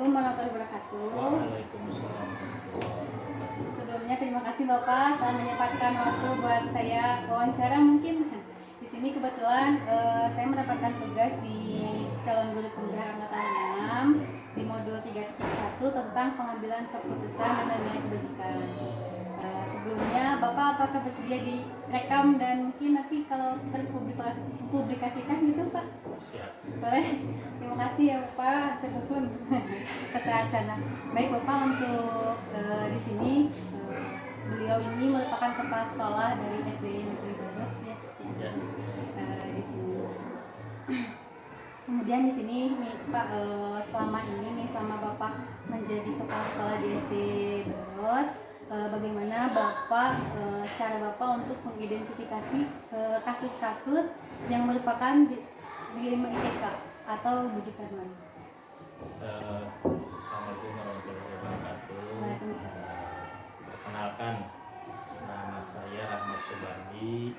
Assalamualaikum warahmatullahi wabarakatuh. Waalaikumsalam warahmatullahi wabarakatuh. Sebelumnya terima kasih Bapak telah menyempatkan waktu buat saya wawancara. Mungkin di sini kebetulan saya mendapatkan tugas di calon guru pembimbing angkatan 6 di modul 3.1 tentang pengambilan keputusan dan nilai kebajikan. Sebelumnya Bapak apakah bersedia direkam dan mungkin nanti kalau terpublikasikan gitu Pak? Siap. Boleh? Terima kasih ya Bapak, terhubung kata Acana. Baik Bapak, untuk di sini beliau ini merupakan kepala sekolah dari SD Negeri Brebes ya, Ya. di sini. Kemudian di sini nih Pak, selama Bapak menjadi kepala sekolah di SD Brebes, bagaimana Bapak cara Bapak untuk mengidentifikasi kasus-kasus yang merupakan dilema ITK atau bujukan lain? Assalamualaikum warahmatullahi wabarakatuh. Waalaikumsalam. Perkenalkan, nama saya Rahmat Subandi,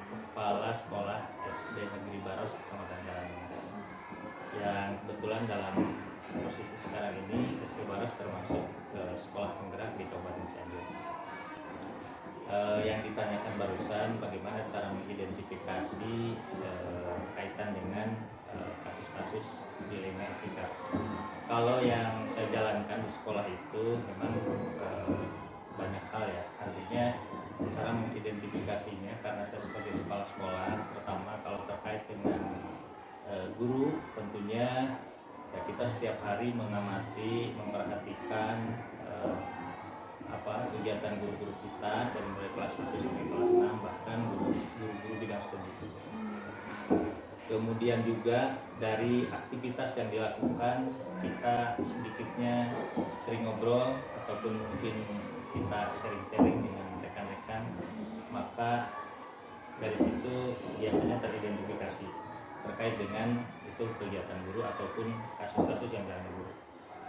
Kepala Sekolah SD Negeri Baros, Kecamatan Jalan. Yang kebetulan dalam posisi sekarang ini SD Baros termasuk sekolah penggerak di Kabupaten Cianjur. Yang ditanyakan barusan bagaimana cara mengidentifikasi kaitan dengan kasus-kasus dilema etika. Kalau yang saya jalankan di sekolah itu memang banyak hal ya, artinya cara mengidentifikasinya karena saya sebagai kepala sekolah, pertama kalau terkait dengan guru tentunya ya kita setiap hari mengamati, memperhatikan kegiatan guru-guru kita dari mulai kelas 1 sampai kelas 6, bahkan guru-guru bidang studi. Kemudian juga dari aktivitas yang dilakukan, kita sedikitnya sering ngobrol ataupun mungkin kita sharing-sharing dengan rekan-rekan, maka dari situ biasanya teridentifikasi terkait dengan itu kegiatan guru ataupun kasus-kasus yang dialami guru.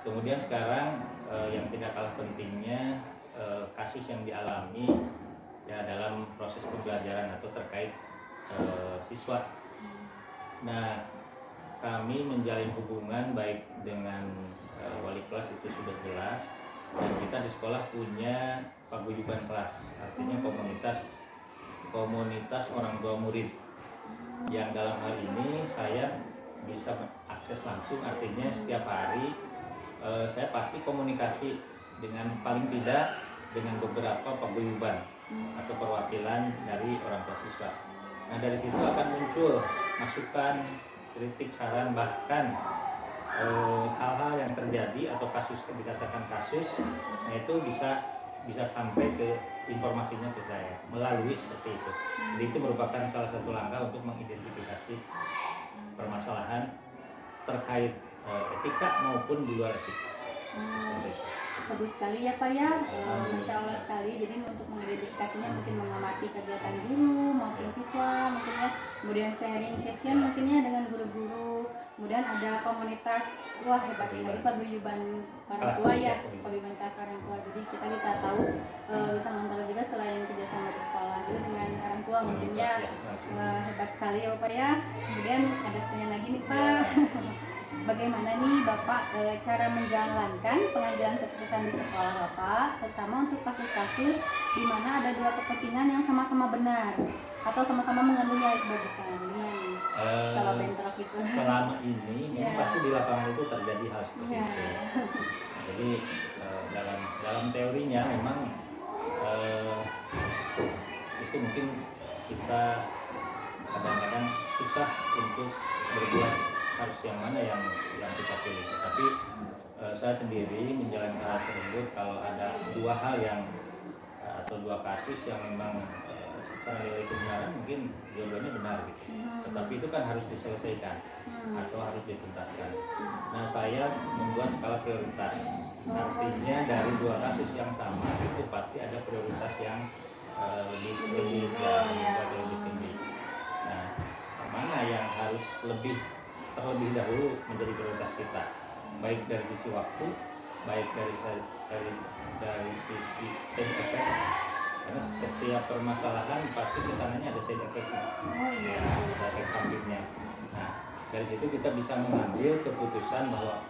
Kemudian sekarang yang tidak kalah pentingnya kasus yang dialami ya dalam proses pembelajaran atau terkait siswa. Nah, kami menjalin hubungan baik dengan wali kelas itu sudah jelas, dan kita di sekolah punya paguyuban kelas, artinya komunitas orang tua murid, yang dalam hal ini saya bisa akses langsung, artinya setiap hari saya pasti komunikasi dengan paling tidak dengan beberapa paguyuban atau perwakilan dari orang tua siswa. Nah, dari situ akan muncul masukan, kritik, saran, bahkan hal-hal yang terjadi atau kasus dikatakan kasus, nah itu bisa sampai ke informasinya ke saya melalui seperti itu. Jadi itu merupakan salah satu langkah untuk mengidentifikasi permasalahan terkait etika maupun di luar etika. Bagus sekali ya Pak ya, Masya Allah sekali. Jadi untuk mengidentifikasinya mungkin mengamati kegiatan guru maupun siswa mungkin ya, kemudian sharing session mungkinnya dengan guru-guru, kemudian ada komunitas, wah hebat sekali paguyuban orang tua ya, paguyuban kelas orang tua. Jadi kita bisa tahu, bisa mengetahui juga selain kerjasama di sekolah juga dengan orang tua mungkin ya. Hebat sekali ya Pak ya. Kemudian ada pertanyaan lagi nih Pak. Bagaimana nih Bapak cara menjalankan pengambilan keputusan di sekolah Bapak, terutama untuk kasus-kasus di mana ada dua kepentingan yang sama-sama benar atau sama-sama mengandung nilai kebajikan? Kalau bentrok itu. Selama ini memang pasti di lapangan itu terjadi hal seperti itu. Jadi dalam teorinya memang itu mungkin kita kadang-kadang susah untuk berbuat harus yang mana yang kita pilih. Tapi saya sendiri menjalankan hal tersebut kalau ada dua hal yang atau dua kasus yang memang secara nilai kebenaran mungkin dua-duanya benar gitu. Tetapi itu kan harus diselesaikan atau harus dituntaskan. Nah, saya membuat skala prioritas. Artinya dari dua kasus yang sama itu pasti ada prioritas yang lebih tinggi. Nah, mana yang harus terlebih dahulu menjadi prioritas kita, baik dari sisi waktu, baik dari sisi side effect, karena setiap permasalahan pasti kesananya ada side effect-nya, ada efek sampingnya. Nah, dari situ kita bisa mengambil keputusan bahwa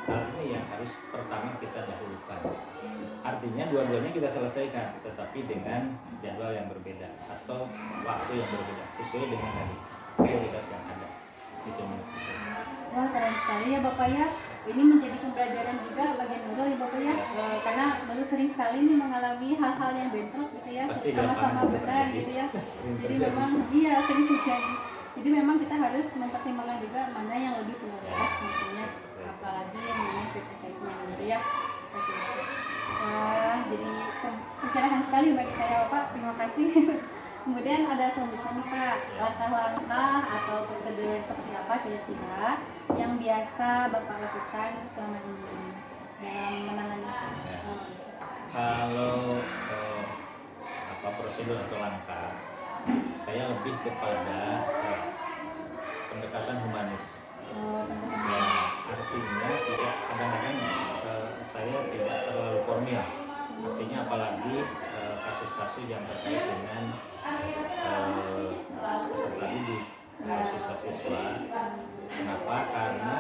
hal ini yang harus pertama kita dahulukan. Artinya dua-duanya kita selesaikan, tetapi dengan jadwal yang berbeda atau waktu yang berbeda sesuai dengan tadi prioritas yang ada. Itu menurut saya. Wah, keren sekali ya Bapak ya. Ini menjadi pembelajaran juga bagi Nurul ya Bapak ya. Karena Nurul sering sekali nih mengalami hal-hal yang bentrok gitu ya. Pasti Sama-sama gampang benar terjadi. gitu ya. Sering Jadi terjadi. memang iya sering terjadi. Jadi memang kita harus mempertimbangkan juga mana yang lebih prioritas tentunya, apalagi yang mana sertifikatnya gitu ya. Seperti itu. Wah, jadi pencerahan sekali bagi saya Bapak. Terima kasih. Kemudian ada selanjutnya nih Pak, langkah-langkah atau prosedur seperti apa kira-kira yang biasa Bapak lakukan selama ini dalam menangani Kalau apa prosedur atau langkah, saya lebih kepada pendekatan humanis. Ya, artinya tidak kadang-kadang saya tidak terlalu formil. Artinya apalagi kasus-kasus yang terkait dengan peserta didik, siswa-siswa. Kenapa? Karena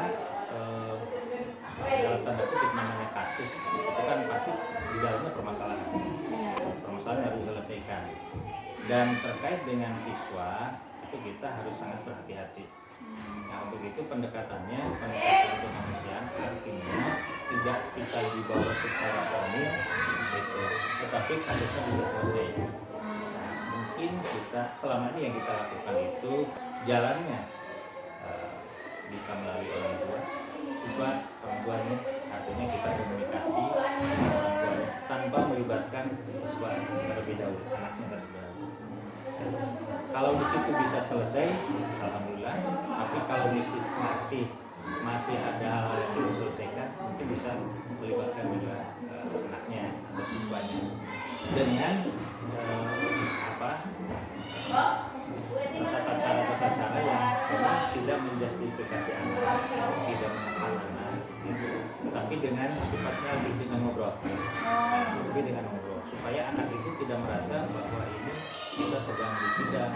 dalam tanda kutip namanya kasus itu kan pasti di dalamnya permasalahan harus diselesaikan. Dan terkait dengan siswa itu kita harus sangat berhati-hati. Nah, untuk itu pendekatan kemanusiaan artinya tidak kita dibawa secara formil gitu, tetapi kasusnya bisa selesai. Nah, mungkin kita selama ini yang kita lakukan itu jalannya bisa melalui orang tua, siswa, orang tuanya, artinya kita komunikasi dengan orang tuanya tanpa melibatkan siswa terlebih dahulu, anaknya terlebih dahulu. Kalau di situ bisa selesai, alhamdulillah. Tapi kalau di situ masih ada hal yang belum diselesaikan, mungkin bisa melibatkan juga anaknya atau siswanya dengan tata cara yang memang tidak menjustifikasi anak, tidak menekan anak, gitu. Tapi dengan sifatnya lebih dengan ngobrol, supaya anak itu tidak merasa bahwa ini kita sedang disidang,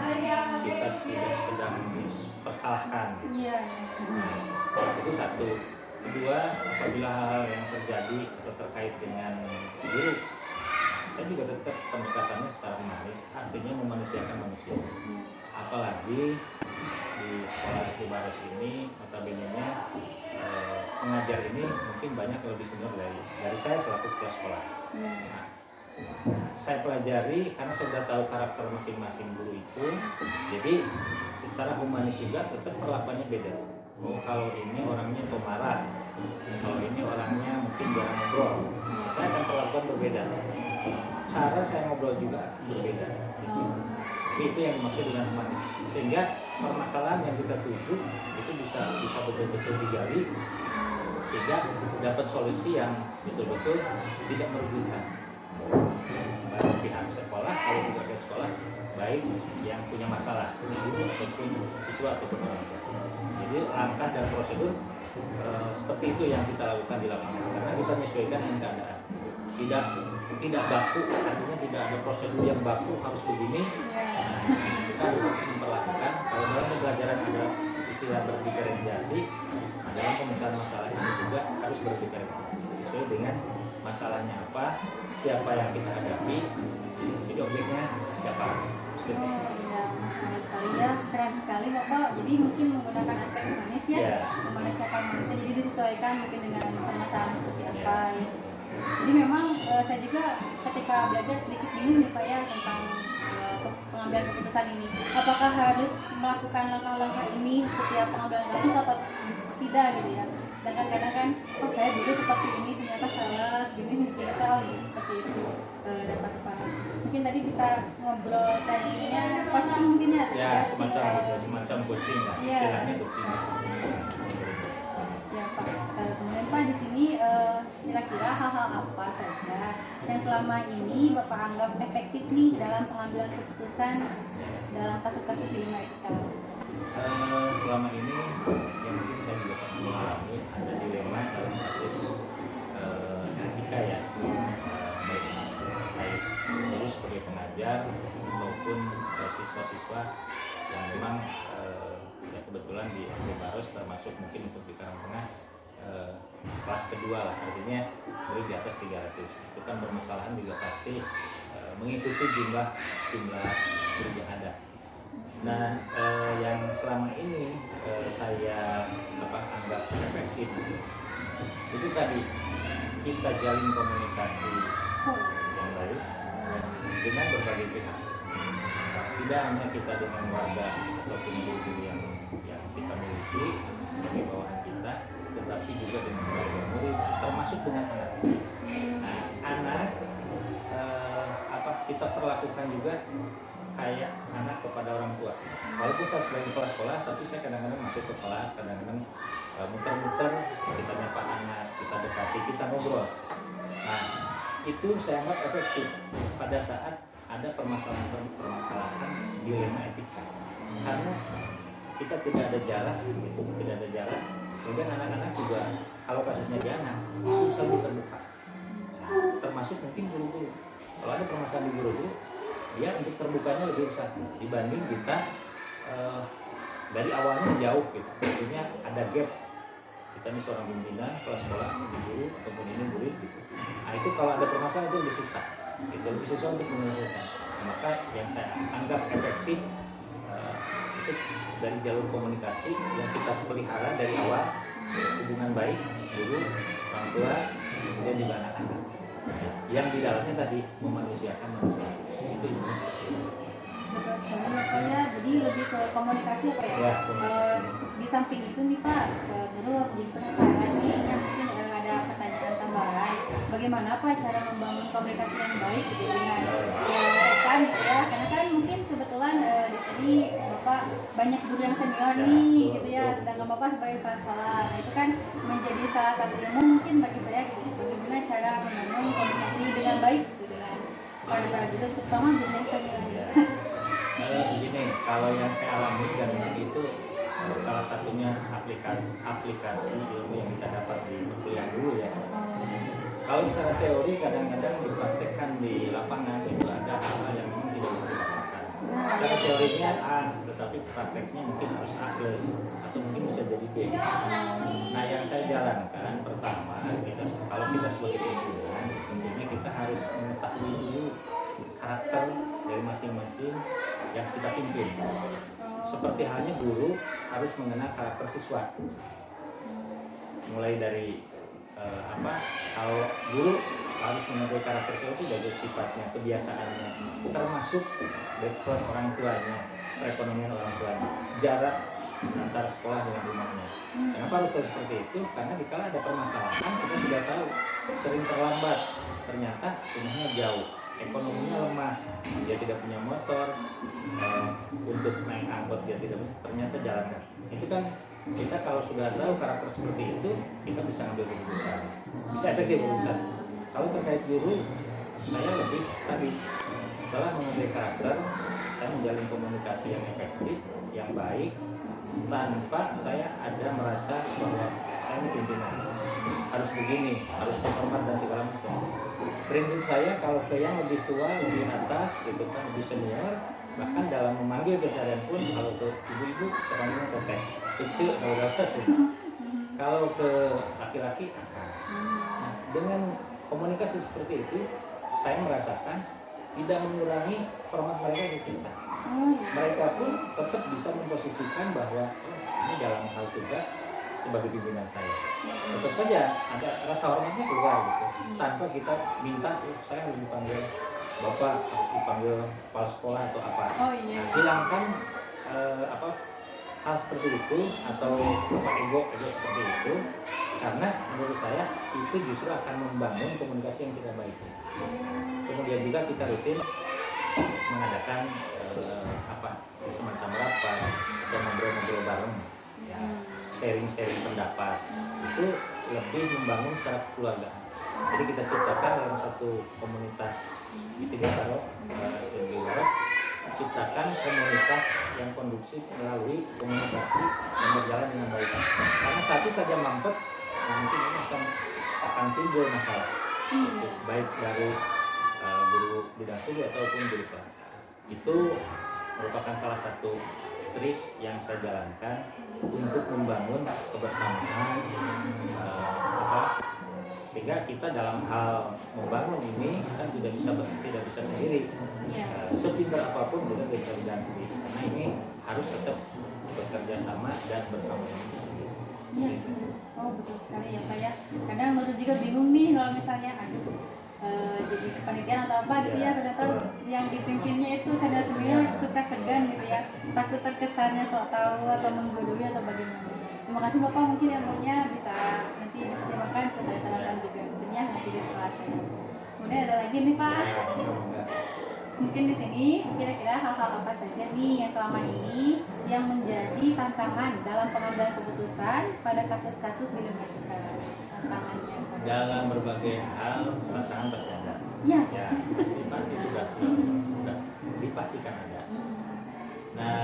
kita tidak sedang dipersalahkan. Nah, itu satu. Kedua, apabila hal-hal yang terjadi atau terkait dengan guru, saya juga tetap pendekatannya secara humanis, artinya memanusiakan manusia. Apalagi di sekolah SD Baros ini, notabene-nya pengajar ini mungkin banyak lebih senior dari saya selaku kepala sekolah. Nah, saya pelajari karena saya sudah tahu karakter masing-masing guru itu, jadi secara humanis juga tetap perlakuannya beda. Oh, kalau ini orangnya pemarah, kalau ini orangnya mungkin jarang ngobrol, saya akan perlakuan berbeda. Cara saya ngobrol juga berbeda. Jadi itu yang dimaksud dengan humanis. Sehingga permasalahan yang kita tuju itu bisa betul-betul digali, sehingga dapat solusi yang betul-betul tidak merugikan baik pihak sekolah, kalau tidak ke sekolah, baik yang punya masalah, guru ataupun siswa ataupun orang tua. Jadi langkah dan prosedur seperti itu yang kita lakukan di lapangan, karena kita menyesuaikan dengan keadaan. Tidak baku, artinya tidak ada prosedur yang baku harus begini. Nah, kita harus memperlakukan. Kalau dalam pembelajaran ada istilah berdiferensiasi, dalam pemecahan masalah ini juga harus berdiferensiasi sesuai dengan masalahnya apa, siapa yang kita hadapi, jadi objeknya siapa. Sekali sekali ya, keren sekali Bapak. Jadi mungkin menggunakan aspek humanis ya, memanusiakan manusia, jadi disesuaikan mungkin dengan permasalahan seperti apa ya. Jadi memang saya juga ketika belajar sedikit bingung nih Pak ya tentang pengambilan keputusan ini. Apakah harus melakukan langkah-langkah ini setiap pengambilan kasus atau tidak gitu ya. Dan kadang-kadang kan, oh saya dulu seperti ini ternyata salah, segini ternyata seperti itu dapat panas. Mungkin tadi bisa ngobrol sharingnya coaching mungkin ya? Ya, semacam coaching lah, istilahnya coaching. Ya Pak, kemudian Pak di sini kira-kira hal-hal apa saja yang selama ini Bapak anggap efektif nih dalam pengambilan keputusan dalam kasus-kasus dilema etika? Selama ini yang mungkin saya juga pernah mengalami ada dilema dalam kasus etika ya, baik guru sebagai pengajar maupun siswa-siswa yang memang ya kebetulan di SD Baros termasuk mungkin untuk di Karangtengah kelas kedua lah, artinya murid di atas 300 itu kan permasalahan juga pasti mengikuti jumlah murid yang ada. Nah, yang selama ini saya anggap efektif itu tadi kita jalin komunikasi yang baik dengan berbagai pihak. Tidak hanya kita dengan warga ataupun guru yang kita miliki sebagai bawahan kita, tetapi juga dengan warga murid, termasuk dengan anak. Nah, anak kita perlakukan juga kayak anak kepada orang tua. Walaupun saya sebagai kepala sekolah, tapi saya kadang-kadang masuk ke kelas, kadang-kadang muter-muter, kita nyapa anak, kita dekati, kita ngobrol. Nah, itu saya anggap efektif pada saat ada permasalahan dilema etika. Karena kita tidak ada jarak, kemudian anak-anak juga kalau kasusnya di anak itu bisa lebih terbuka. Termasuk mungkin guru-guru. Kalau ada permasalahan di guru-guru, dia untuk terbukanya lebih besar dibanding kita dari awalnya jauh gitu. Artinya ada gap. Kita ini seorang pimpinan kepala sekolah, guru ataupun ini murid gitu. Nah, itu kalau ada permasalahan itu lebih susah. Itu lebih susah untuk menyelesaikan. Nah, maka yang saya anggap efektif itu dari jalur komunikasi yang kita pelihara dari awal, hubungan baik guru, orang tua, kemudian juga anak-anak. Yang di dalamnya tadi memanusiakan manusia. Itu intinya. Betul sekali ya Pak ya, jadi lebih ke komunikasi Pak ya. Di samping itu nih Pak, dulu jadi penasaran nih, ya mungkin ada pertanyaan tambahan. Bagaimana Pak cara membangun komunikasi yang baik gitu dengan rekan gitu ya? Karena kan mungkin kebetulan di sini Bapak banyak guru yang senior nih gitu ya, sedangkan Bapak sebagai kepala sekolah. Nah, itu kan menjadi salah satu ilmu mungkin bagi saya gitu. Bagaimana cara membangun komunikasi dengan baik gitu dengan para guru, terutama guru yang senior. Begini, kalau yang saya alami dan itu salah satunya aplikasi ilmu yang kita dapat di kuliah dulu ya. Kalau secara teori kadang-kadang dipraktekkan di lapangan itu ada hal-hal yang memang tidak bisa dipaksakan. Secara teorinya A, tetapi prakteknya mungkin harus A plus atau mungkin bisa jadi B. Nah, yang saya jalankan pertama, kalau kita sebagai pimpinan, tentunya kita harus mengetahui dulu karakter dari masing-masing yang kita pimpin. Seperti halnya guru harus mengenal karakter siswa. Mulai dari kalau guru harus mengetahui karakter siswa itu dari sifatnya, kebiasaannya, termasuk background orang tuanya, perekonomian orang tuanya, jarak antara sekolah dengan rumahnya. Kenapa harus tahu seperti itu? Karena dikala ada permasalahan kita sudah tahu, sering terlambat, ternyata rumahnya jauh, ekonominya lemah, dia tidak punya motor, untuk naik angkot dia tidak punya, ternyata jalan kaki. Itu kan kita kalau sudah tahu karakter seperti itu, kita bisa ambil keputusan, bisa efektif keputusan. Kalau terkait guru, saya lebih tadi setelah mengenai karakter, saya menjalin komunikasi yang efektif, yang baik, tanpa saya ada merasa bahwa saya ini pimpinan harus begini, harus hormat dan segala macam. Prinsip saya kalau ke yang lebih tua, lebih atas, gitu kan, lebih senior, bahkan dalam memanggil keseharian pun kalau ke ibu-ibu sekarang ke teh, kecil atau atas gitu. Kalau ke laki-laki, nah, dengan komunikasi seperti itu, saya merasakan tidak mengurangi hormat mereka ke kita. Mereka pun tetap bisa memposisikan bahwa ini dalam hal tugas sebagai pimpinan saya. Tetap saja ada rasa hormatnya keluar gitu, tanpa kita minta saya harus dipanggil bapak, harus dipanggil kepala sekolah atau apa. Nah, hilangkan hal seperti itu atau ego seperti itu, karena menurut saya itu justru akan membangun komunikasi yang tidak baik. Kemudian juga kita rutin mengadakan semacam rapat atau ngobrol-ngobrol bareng, sharing-sharing pendapat, itu lebih membangun secara keluarga. Jadi kita ciptakan dalam satu komunitas di sini kalau ciptakan komunitas yang kondusif melalui komunikasi yang berjalan dengan baik. Karena satu saja mampet, nanti ini akan timbul masalah, baik dari guru bidang studi ataupun guru kelas. Itu merupakan salah satu trik yang saya jalankan untuk membangun kebersamaan sehingga kita dalam hal membangun ini kan tidak bisa sendiri. Sepintar apapun kita tidak bisa diganti, karena ini harus tetap bekerja sama dan bersama-sama. Iya. Oh betul sekali ya Pak ya. Kadang baru juga bingung nih kalau misalnya jadi kepanitiaan atau apa gitu ya, kadang-kadang yang dipimpinnya itu saya sebenarnya suka segan gitu ya, takut terkesannya sok tahu atau menggurui atau bagaimana. Terima kasih Bapak, mungkin ilmunya bisa nanti dipertimbangkan, bisa saya terapkan juga tentunya nanti di sekolah saya. Kemudian ada lagi nih Pak, mungkin di sini kira-kira hal-hal apa saja nih yang selama ini yang menjadi tantangan dalam pengambilan keputusan pada kasus-kasus di lembaga tantangannya Pak? Dalam berbagai hal tantangan pasti ada. Ya, Ya, pasti sudah dipastikan ada. Nah,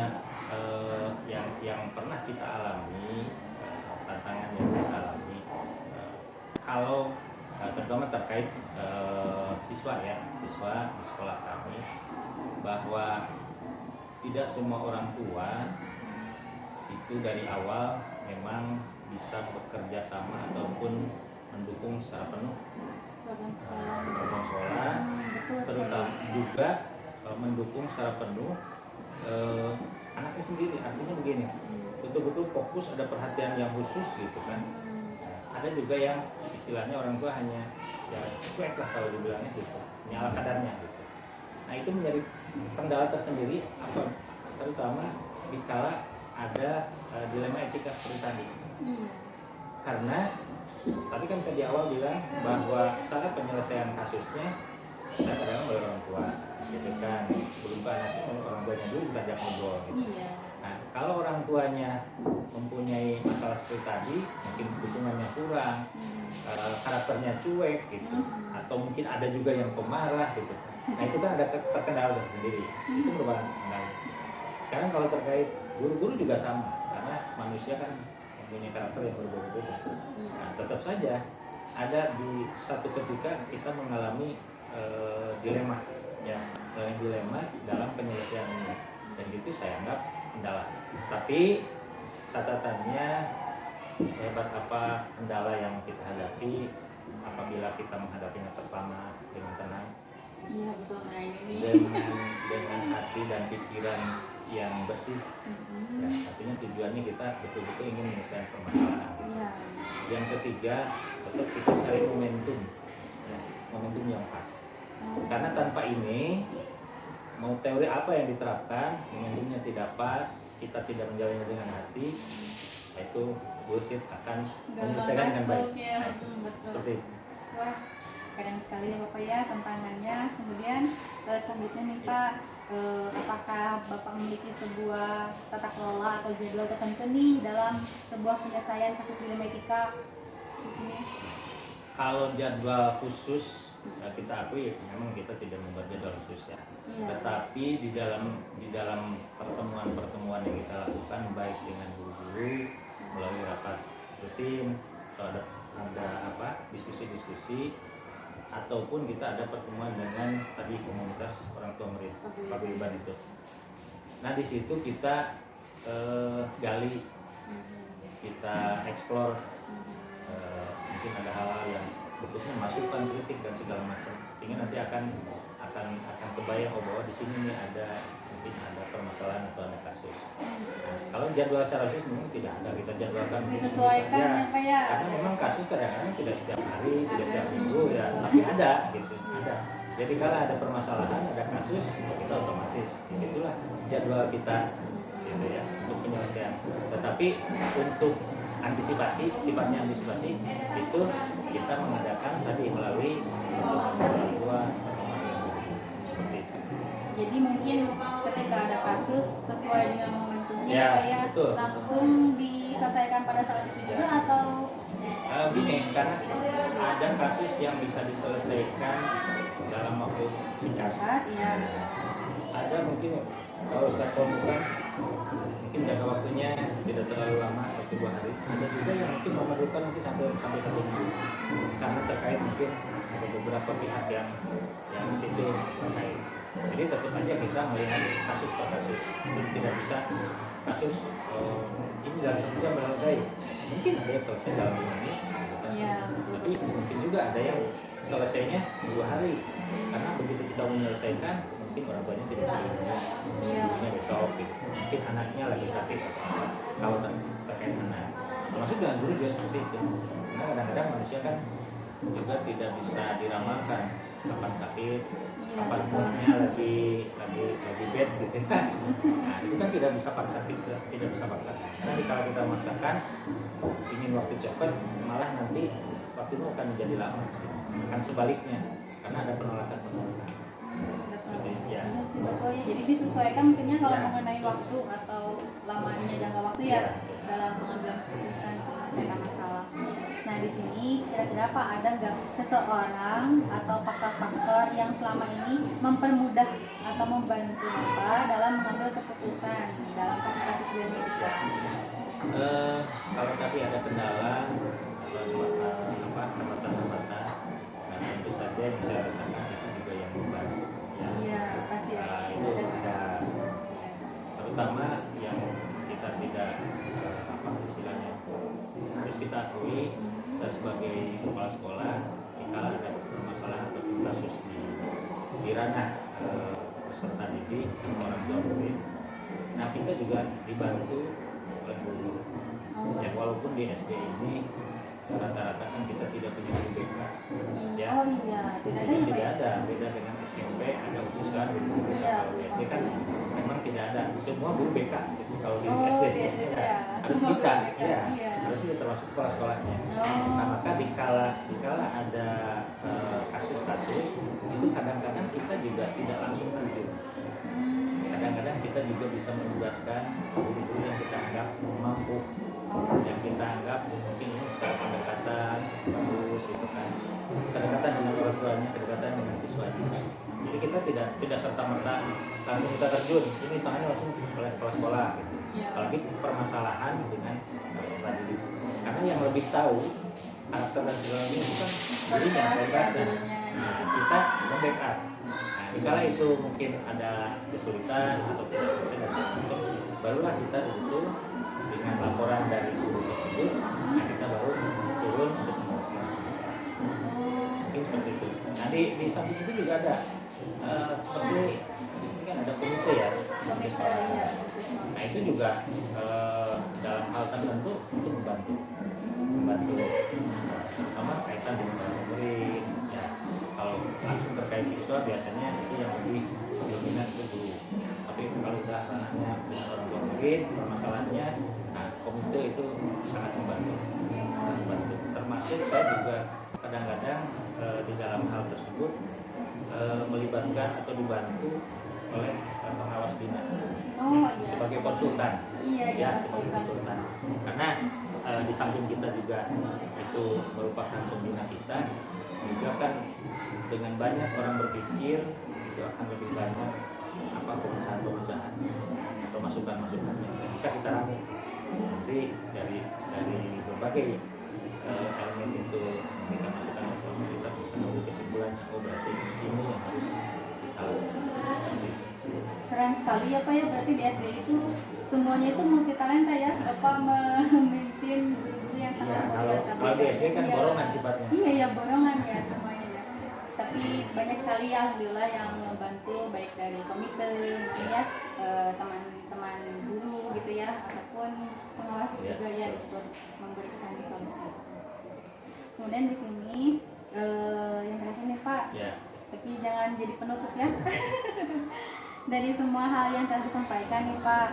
yang pernah kita alami, tantangan yang kita alami, kalau terutama terkait siswa di sekolah kami, bahwa tidak semua orang tua itu dari awal memang bisa bekerja sama ataupun mendukung secara penuh program sekolah. program sekolah, Betul terutama juga mendukung secara penuh anaknya sendiri. Artinya begini, betul-betul fokus, ada perhatian yang khusus gitu kan. Ada juga yang istilahnya orang tua hanya ya cuek lah kalau dibilangnya gitu, nyala kadarnya gitu. Nah itu menjadi kendala tersendiri, apa terutama dikala ada dilema etika seperti tadi. Karena tadi kan saya di awal bilang bahwa cara penyelesaian kasusnya saya kadang oleh orang tua gitu kan, sebelum ke anaknya orang tuanya dulu kita ajak ngobrol gitu. Nah kalau orang tuanya mempunyai masalah seperti tadi, mungkin dukungannya kurang, karakternya cuek gitu, atau mungkin ada juga yang pemarah gitu. Nah itu kan ada terkendala tersendiri, itu merupakan kendala. Sekarang kalau terkait guru-guru juga sama, karena manusia kan mempunyai karakter yang berbeda-beda. Nah tetap saja ada di satu ketika kita mengalami dilema, ya dilema dalam penyelesaian ini, dan itu saya anggap kendala. Tapi catatannya, sehebat apa kendala yang kita hadapi, apabila kita menghadapinya pertama dengan tenang, Iya betul, nah ini dengan hati dan pikiran yang bersih, ya, artinya tujuannya kita betul-betul ingin menyelesaikan permasalahan. Iya. Yang ketiga, tetap kita cari momentum, ya, momentum yang pas. Karena tanpa ini, mau teori apa yang diterapkan, momentumnya tidak pas, kita tidak menjalannya dengan hati, itu bullshit akan menyelesaikan dengan baik. Ya, betul. Seperti itu. Wah, keren sekali ya Bapak ya tantangannya. Kemudian selanjutnya nih Pak, apakah Bapak memiliki sebuah tata kelola atau jadwal tertentu nih dalam sebuah penyelesaian kasus dilema etika di sini? Kalau jadwal khusus, kita akui memang kita tidak membuat jadwal khusus ya. Tetapi di dalam pertemuan-pertemuan yang kita lakukan, baik dengan guru-guru melalui rapat rutin, atau ada diskusi-diskusi, ataupun kita ada pertemuan dengan tadi komunitas orang tua murid paguyuban itu. Nah di situ kita gali, kita eksplor, mungkin ada hal-hal yang bentuknya masukan, kritik dan segala macam, sehingga nanti akan kebayang bahwa di sini nih mungkin ada permasalahan atau ada kasus. Nah, kalau jadwal secara khusus memang tidak ada, kita jadwalkan disesuaikan ya Pak ya. Karena memang kasus kadang-kadang tidak setiap hari, tidak setiap minggu ya, tapi ada gitu, ada. Jadi kalau ada permasalahan, ada kasus, kita otomatis disitulah jadwal kita gitu ya untuk penyelesaian. Tetapi untuk antisipasi, sifatnya antisipasi itu kita mengadakan tadi melalui orang tua. Jadi mungkin ketika ada kasus sesuai dengan momentumnya ya, Pak ya, betul. langsung diselesaikan pada saat itu juga atau gini, karena ada kasus yang bisa diselesaikan dalam waktu singkat. Ya. Ada mungkin kalau saya temukan mungkin jangka waktunya tidak terlalu lama, 1-2 hari. Ada juga yang mungkin memerlukan mungkin sampai 1 minggu, karena terkait mungkin ada beberapa pihak yang di situ terkait. Jadi tetap aja kita melihat kasus per kasus. Jadi tidak bisa kasus ini dalam 1 jam selesai. Mungkin mungkin ada yang selesai dalam 5 menit gitu kan. Iya, betul. Tapi mungkin juga ada yang selesainya 2 hari, karena begitu kita menyelesaikan mungkin orang tuanya tidak bisa Iya. ibunya besok gitu. Mungkin anaknya lagi sakit atau apa, kalau terkait anak, termasuk dengan guru juga seperti itu. Karena kadang-kadang manusia kan juga tidak bisa diramalkan kapan sakit, Iya, kapan betul. moodnya lagi bad gitu kan. Nah itu kan tidak bisa paksa kita, tidak bisa paksa. Karena kalau kita memaksakan ingin waktu cepat, malah nanti waktunya akan menjadi lama. Akan sebaliknya, karena ada penolakan. Betul. Gitu, ya. Iya sih, betul ya. Jadi disesuaikan mungkinnya kalau Ya. mengenai waktu atau lamanya jangka waktu ya Ya. dalam pengambilan keputusan menyelesaikan masalah. Nah di sini kira-kira Pak ada nggak seseorang atau faktor-faktor yang selama ini mempermudah atau membantu Bapak dalam mengambil keputusan dalam kasus-kasus genetika? Kalau tadi ada kendala atau hambatan-hambatan, nah tentu saja yang saya rasakan itu juga yang membantu. Ya. Iya pasti ya. Nah, itu ada, terutama yang kita tidak istilahnya harus kita akui, saya sebagai kepala sekolah, jika ada permasalahan atau kasus di ranah peserta didik atau orang tua murid, nah kita juga dibantu oleh guru. Ya walaupun di SD ini rata-rata kan kita tidak punya guru BK. Ya. Oh iya, tidak ada ya Pak Tidak ya? ada, beda dengan SMP ada khusus kan. Iya, Kalau di SD kan memang tidak ada, semua guru BK gitu. Kalau di Oh, SD, di SD ya. harus Semua bisa, guru BK, ya, iya. harus juga termasuk kepala sekolahnya. Oh. Nah maka dikala ada kasus-kasus itu kadang-kadang kita juga tidak langsung terjun. Kadang-kadang kita juga bisa menugaskan guru-guru yang kita anggap mampu, yang kita anggap mungkin ini secara pendekatan bagus itu kan, kedekatan dengan orang tuanya, kedekatan dengan siswanya. Jadi kita tidak serta merta langsung kita terjun, ini tangannya langsung oleh kepala sekolah gitu. Apalagi permasalahan dengan peserta didik, karena yang lebih tahu karakter dan segalanya itu kan gurunya, dan nah, kita membackup. Nah, dikala itu mungkin ada kesulitan atau tidak selesai dan macam, barulah kita disitu dengan laporan dari guru tersebut, nah kita baru turun untuk menyelesaikan. Mungkin seperti itu. Nah di samping itu juga ada seperti di sini kan ada komite ya. Komite, iya. Nah itu juga dalam hal tertentu itu membantu terutama kaitan dengan murid ya. Kalau langsung terkait siswa biasanya itu yang lebih dominan ke guru, tapi kalau sudah ranahnya dengan orang tua murid permasalahannya, nah komite itu sangat membantu. Termasuk saya juga kadang-kadang di dalam hal tersebut melibatkan atau dibantu oleh pengawas bina. Oh iya. Sebagai konsultan. Iya, Ya, sebagai konsultan. Karena di samping kita juga itu merupakan pembina kita, juga kan dengan banyak orang berpikir itu akan lebih banyak pemecahan-pemecahan atau masukan-masukan yang bisa kita rangkum. Nanti dari berbagai elemen itu kita masukkan bersama, kita bisa mengambil kesimpulannya, oh berarti ini yang harus kita lakukan. Keren sekali ya Pak ya, berarti di SD itu semuanya itu multi talenta ya, Bapak memimpin guru-guru yang sangat Ya, kalau di SD kan borongan sifatnya. Iya ya, borongan ya semuanya ya. Tapi banyak sekali ya alhamdulillah yang membantu, baik dari komite ya, teman-teman guru gitu ya, ataupun pengawas juga ya ikut memberikan solusi. Kemudian di sini yang terakhir nih Pak, Ya. tapi jangan jadi penutup ya. Dari semua hal yang telah disampaikan nih Pak,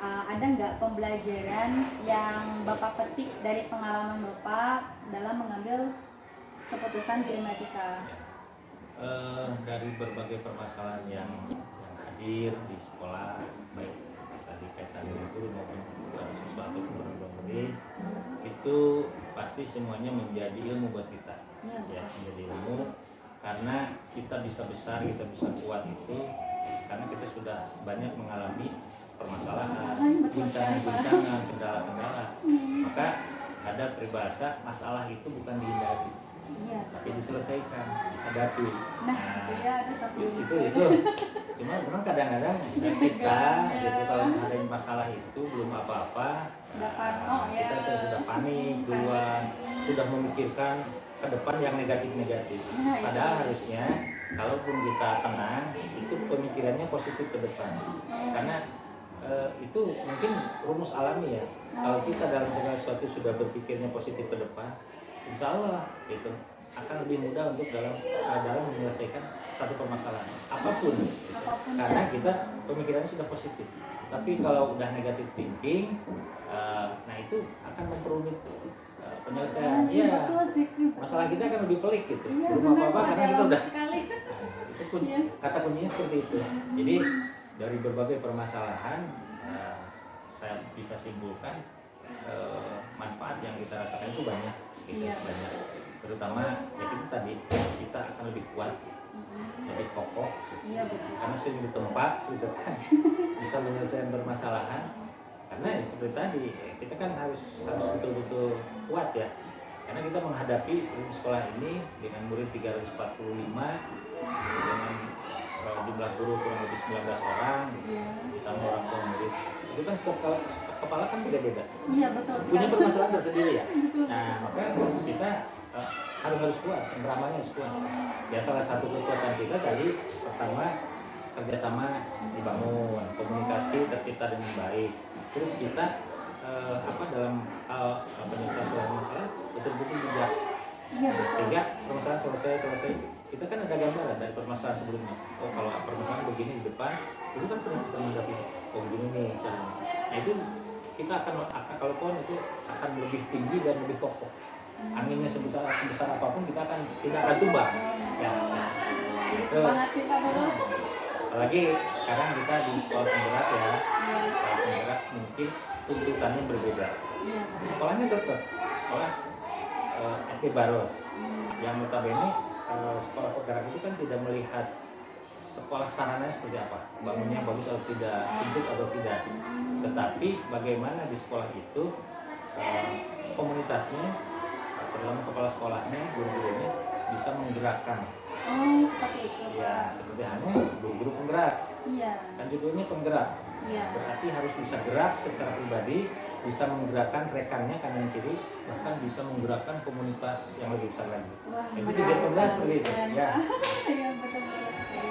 ada nggak pembelajaran yang Bapak petik dari pengalaman Bapak dalam mengambil keputusan di Genetika? Dari berbagai permasalahan yang hadir di sekolah, baik tadi kaitan dengan guru maupun siswa atau murid, itu pasti semuanya menjadi ilmu buat kita. Ya, menjadi ilmu karena kita bisa besar, kita bisa kuat itu karena kita sudah banyak mengalami permasalahan, guncangan-guncangan, kendala-kendala. Maka ada peribahasa, masalah itu bukan dihindari, tapi diselesaikan, dihadapi. Nah, itu ya ada satu itu. Cuma memang kadang-kadang kita gitu kalau ada masalah itu belum apa-apa, kita sudah panik duluan, sudah memikirkan ke depan yang negatif-negatif. Nah, Padahal itu. harusnya kalaupun kita tenang, itu pemikirannya positif ke depan. Karena itu mungkin rumus alami ya. Kalau kita dalam segala sesuatu sudah berpikirnya positif ke depan, insya Allah itu akan lebih mudah untuk dalam menyelesaikan satu permasalahan apapun. Apapun Karena ya. kita pemikirannya sudah positif. Tapi kalau udah negatif thinking, nah itu akan memperumit penyelesaian. Iya, Ya, betul sih. masalah kita akan lebih pelik gitu. Iya, Belum benar, apa-apa karena kita dalam udah. sekali. Nah, itu pun Iya. kata kuncinya seperti itu. Jadi dari berbagai permasalahan, saya bisa simpulkan manfaat yang kita rasakan itu banyak, gitu, Iya. banyak. Terutama ya itu tadi kita akan lebih kuat, lebih kokoh, Iya, betul. karena sering ditempa gitu kan, bisa menyelesaikan permasalahan. Karena ya seperti tadi kita kan harus betul-betul kuat ya, karena kita menghadapi seperti sekolah ini dengan murid 345 dengan jumlah guru kurang lebih 19 orang, Iya. ditambah orang tua murid, itu kan setiap kepala kan beda-beda, Iya, betul punya sekali. permasalahan tersendiri ya. Nah maka kita harus kuat, cengkeramannya harus kuat. Ya salah satu kekuatan kita tadi pertama kerjasama dibangun, komunikasi tercipta dengan baik. Terus kita dalam penyelesaian masalah betul-betul bijak. Iya, betul. Sehingga permasalahan selesai. Kita kan ada gambaran dari permasalahan sebelumnya. Oh kalau permasalahan begini di depan, itu kan pernah kita menghadapi. Oh begini nih caranya. Nah itu kita akan kalau pohon itu akan lebih tinggi dan lebih kokoh. Anginnya sebesar apapun kita tidak akan tumbang. Ya. Jadi semangat kita dulu. Apalagi sekarang kita di sekolah penggerak ya. Iya. Sekolah penggerak mungkin tuntutannya berbeda. Iya. Sekolahnya tetap sekolah SD Baros. Yang notabene sekolah penggerak itu kan tidak melihat sekolah sarananya seperti apa, bangunnya bagus atau tidak, pintu atau tidak. Tetapi bagaimana di sekolah itu komunitasnya, terutama kepala sekolahnya, guru-gurunya bisa menggerakkan. Oh, seperti itu. Ya, seperti halnya guru-guru penggerak. Iya. Kan judulnya penggerak. Iya. Berarti harus bisa gerak secara pribadi, bisa menggerakkan rekannya kanan kiri, bahkan bisa menggerakkan komunitas yang lebih besar lagi. Wah, Itu menarik tujuan penggerak sekali. seperti itu. Keren, Ya. Pak. Iya, betul-betul sekali.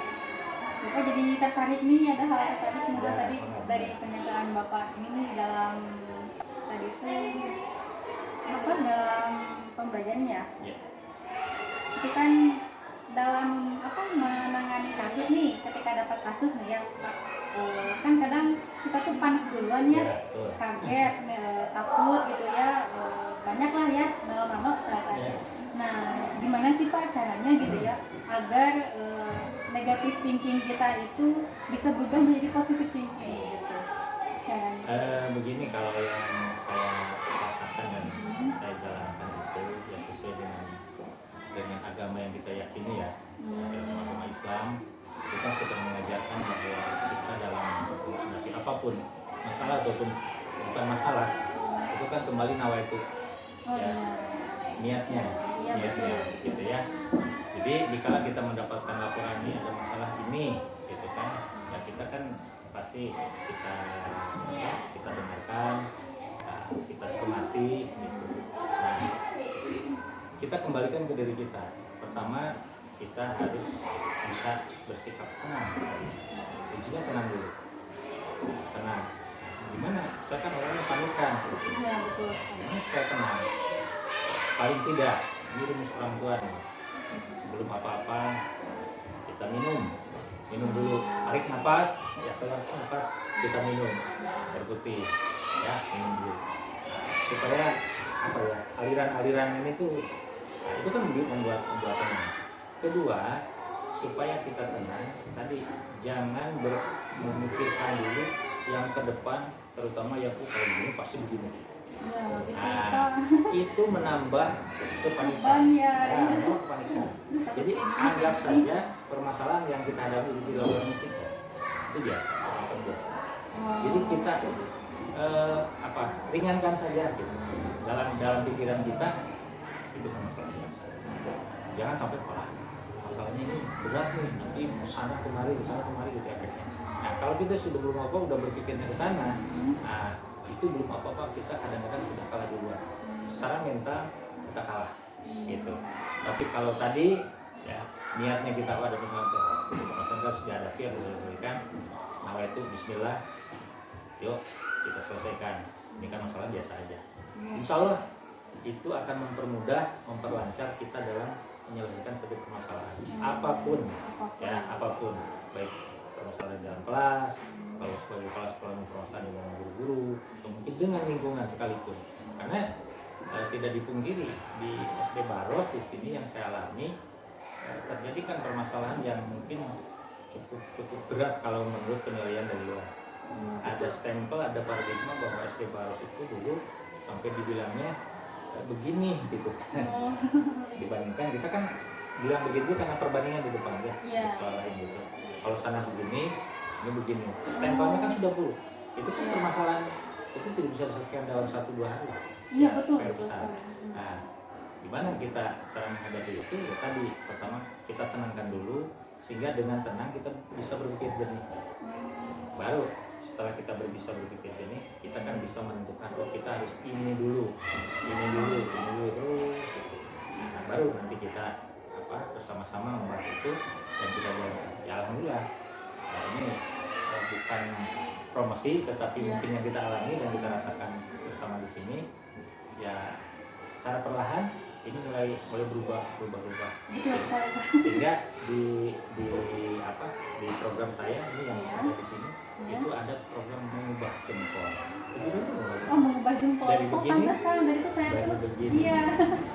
Bapak jadi tertarik nih, ada hal tertarik nih Ya, tadi benar. dari pernyataan Bapak ini nih dalam tadi itu apa dalam pembelajaran ya. Ya. Itu kan dalam apa menangani kasus nih, ketika dapat kasus nih ya Pak, kan kadang kita tuh panik duluan ya, Ya, betul. kaget, takut gitu ya, banyak lah ya nano-nano rasanya. Ya. Nah, gimana sih Pak caranya gitu ya agar negatif thinking kita itu bisa berubah menjadi positive thinking gitu caranya? Begini, kalau yang saya rasakan dan saya jalankan itu ya sesuai dengan agama yang kita yakini ya, dalam agama Islam kita sudah mengajarkan bahwa kita dalam menghadapi apapun masalah ataupun bukan masalah itu kan kembali nawaitu Oh ya, iya. Iya, niatnya betul. gitu ya. Jadi dikala kita mendapatkan laporan ini ada masalah ini gitu kan, ya kita kan pasti kita dengarkan, kita cermati gitu. Nah, kita kembalikan ke diri kita. Pertama kita harus bisa bersikap tenang. Kuncinya tenang dulu. Tenang. Gimana? Saya kan orangnya panikan. Iya, betul sekali. Ini supaya tenang. Paling tidak, ini rumus perempuan. Sebelum apa-apa kita minum dulu, tarik nafas, ya keluar nafas, kita minum air putih, ya minum dulu. Supaya apa ya, aliran-aliran ini tuh, itu kan membuat tenang. Kedua, supaya kita tenang, tadi jangan memikirkan dulu yang ke depan, terutama yang kalau begini pasti begini. Ya, gitu Nah, Pak. itu menambah kepanikan. Beban ya. Menambah kepanikan. Jadi anggap saja permasalahan yang kita hadapi di luar musik itu biasa. Jadi kita ringankan saja gitu. Dalam pikiran kita itu permasalahan biasa. Jangan sampai masalahnya ini berat nih, nanti sana kemari gitu efeknya. Nah kalau kita sudah belum udah berpikirnya ke sana, nah itu belum apa-apa, kita kadang-kadang sudah kalah duluan. secara mental kita kalah gitu. Tapi kalau tadi ya niatnya kita ada masalah harus dihadapi, harus diselesaikan. Nah itu Bismillah, yuk kita selesaikan. Ini kan masalah biasa aja. Insya Allah itu akan memperlancar kita dalam menyelesaikan satu permasalahan apapun, ya apapun, baik permasalahan dalam kelas, kalau sebagai kepala sekolah permasalahan dengan guru-guru, atau mungkin dengan lingkungan sekalipun. Karena tidak dipungkiri di SD Baros di sini yang saya alami terjadi kan permasalahan yang mungkin cukup berat kalau menurut penilaian dari luar. Ada stempel, ada paradigma bahwa SD Baros itu dulu sampai dibilangnya begini gitu. Dibandingkan kita kan bilang begitu karena perbandingan di depan ya, di sekolah lain gitu. Kalau sana begini, ini begini. Stempelnya kan sudah buruk. Itu kan permasalahan itu tidak bisa diselesaikan dalam 1-2 hari. Iya betul. Nah, gimana kita cara menghadapi itu? Ya tadi pertama kita tenangkan dulu sehingga dengan tenang kita bisa berpikir jernih. Baru setelah kita bisa berpikir jernih, kita kan bisa menentukan oh kita harus ini dulu terus. Nah, baru nanti kita bersama-sama membahas itu dan kita jalankan. Ya alhamdulillah. Nah, ini bukan promosi tetapi mungkin yang kita alami dan kita rasakan bersama di sini. Ya secara perlahan ini mulai berubah. Sehingga di program saya ini yang ada di sini itu ada program mengubah jempol. Mengubah jempol. Dari begini, pantesan dari itu saya tuh. Begini. Iya.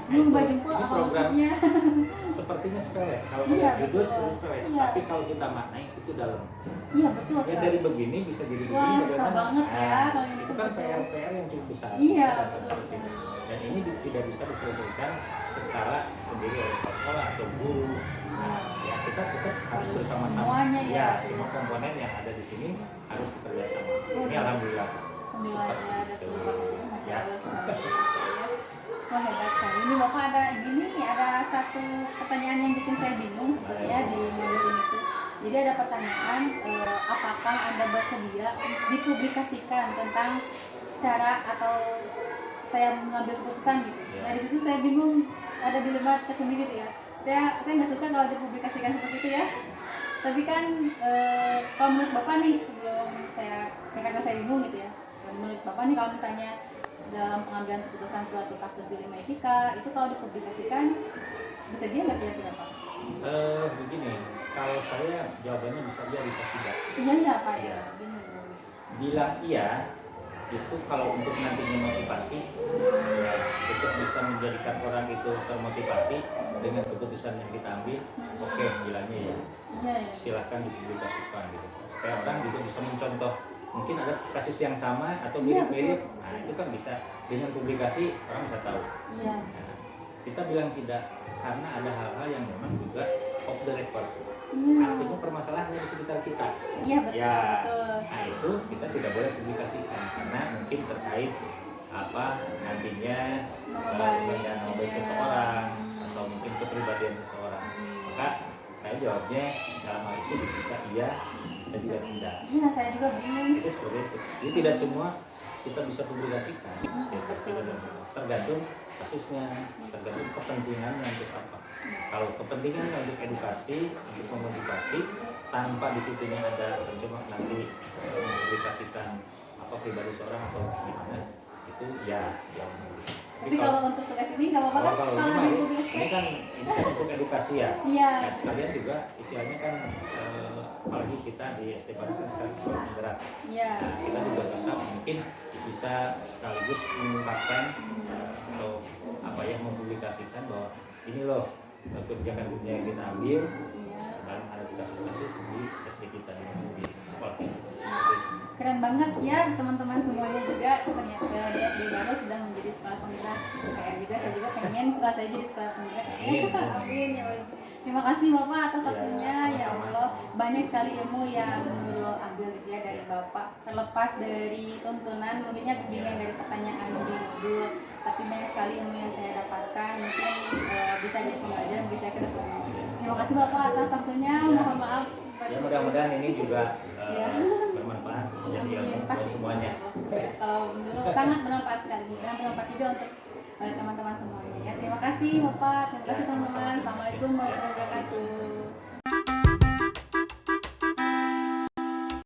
Mengubah jempol ini apa program maksudnya? Sepertinya sepele. Kalau judul seperti sepele, tapi kalau kita maknai itu dalam. Iya betul. Ya dari begini bisa jadi begini. Wah, susah banget ya kalau itu kan PR yang cukup besar. Iya betul sekali. Dan ini tidak bisa diselesaikan secara sendiri oleh kepala sekolah atau guru. Ya kita tetap harus bersama-sama. Semuanya ya. Semua komponen yang ada di sini harus bekerja sama. Ini alhamdulillah. Ada perubahannya, masya Allah sekali. Wah hebat sekali. Ini Bapak ada satu pertanyaan yang bikin saya bingung sebetulnya di modul ini tuh. Jadi ada pertanyaan, apakah Anda bersedia dipublikasikan tentang cara atau saya mengambil keputusan gitu. Nah di situ saya bingung, ada dilema tersendiri gitu ya. Saya nggak suka kalau dipublikasikan seperti itu ya. Tapi kan kalau menurut Bapak nih sebelum karena saya bingung gitu ya. Menurut Bapak nih kalau misalnya dalam pengambilan keputusan suatu kasus dilema etika itu kalau dipublikasikan bisa dia nggak kira-kira Pak? Begini, kalau saya jawabannya bisa iya bisa tidak. Iya Pak ya. Bilang iya itu kalau untuk nantinya motivasi ya, untuk bisa menjadikan orang itu termotivasi dengan keputusan yang kita ambil, oke, bilangnya ya. Silahkan dipublikasikan gitu. Supaya orang juga bisa mencontoh. Mungkin ada kasus yang sama atau mirip-mirip, nah itu kan bisa dengan publikasi orang bisa tahu. Nah, kita bilang tidak karena ada hal-hal yang memang juga off the record. Artinya permasalahannya di sekitar kita. Iya betul. Ya, betul. nah itu kita tidak boleh publikasikan karena mungkin terkait nantinya nama baik seseorang atau mungkin kepribadian seseorang. Maka saya jawabnya dalam hal itu bisa iya, bisa juga tidak. Iya, saya juga bingung. Itu seperti itu. Jadi tidak semua kita bisa publikasikan. Tergantung kasusnya, tergantung kepentingannya untuk apa. Kalau kepentingannya untuk edukasi, untuk memotivasi, tanpa disitunya ada mencoba nanti mempublikasikan pribadi seorang atau gimana, itu ya. Tapi kalau untuk tugas ini nggak apa-apa kan? Kalau ini kan untuk edukasi ya. Iya. Nah, sekalian juga istilahnya kan apalagi kita di SD Baru kan sekarang sekolah penggerak. Iya. Nah, kita juga bisa sekaligus mengungkapkan atau mempublikasikan bahwa ini loh kebijakan-kebijakan yang kita ambil dalam ada tugas-tugas di SD kita di sekolah kita. Keren banget ya teman-teman semuanya juga, ternyata di SD Baru sudah menjadi sekolah penggerak. Kayak juga saya juga pengen sekolah saya jadi sekolah penggerak. Amin ya Allah. Terima kasih Bapak atas waktunya. Ya Allah, banyak sekali ilmu yang Nurul ambil gitu ya dari Bapak. Terlepas dari tuntunan, mungkinnya bimbingan dari pertanyaan di modul, tapi banyak sekali ilmu yang saya dapatkan. Mungkin bisa jadi pembelajaran bisa ke depan. Terima kasih Bapak atas waktunya. Mohon maaf. Ya mudah-mudahan ini juga bermanfaat jadi ilmu buat semuanya. Sangat bermanfaat sekali. Dan bermanfaat juga untuk semuanya ya. Terima kasih Bapak, terima kasih teman-teman. Assalamualaikum warahmatullahi wabarakatuh.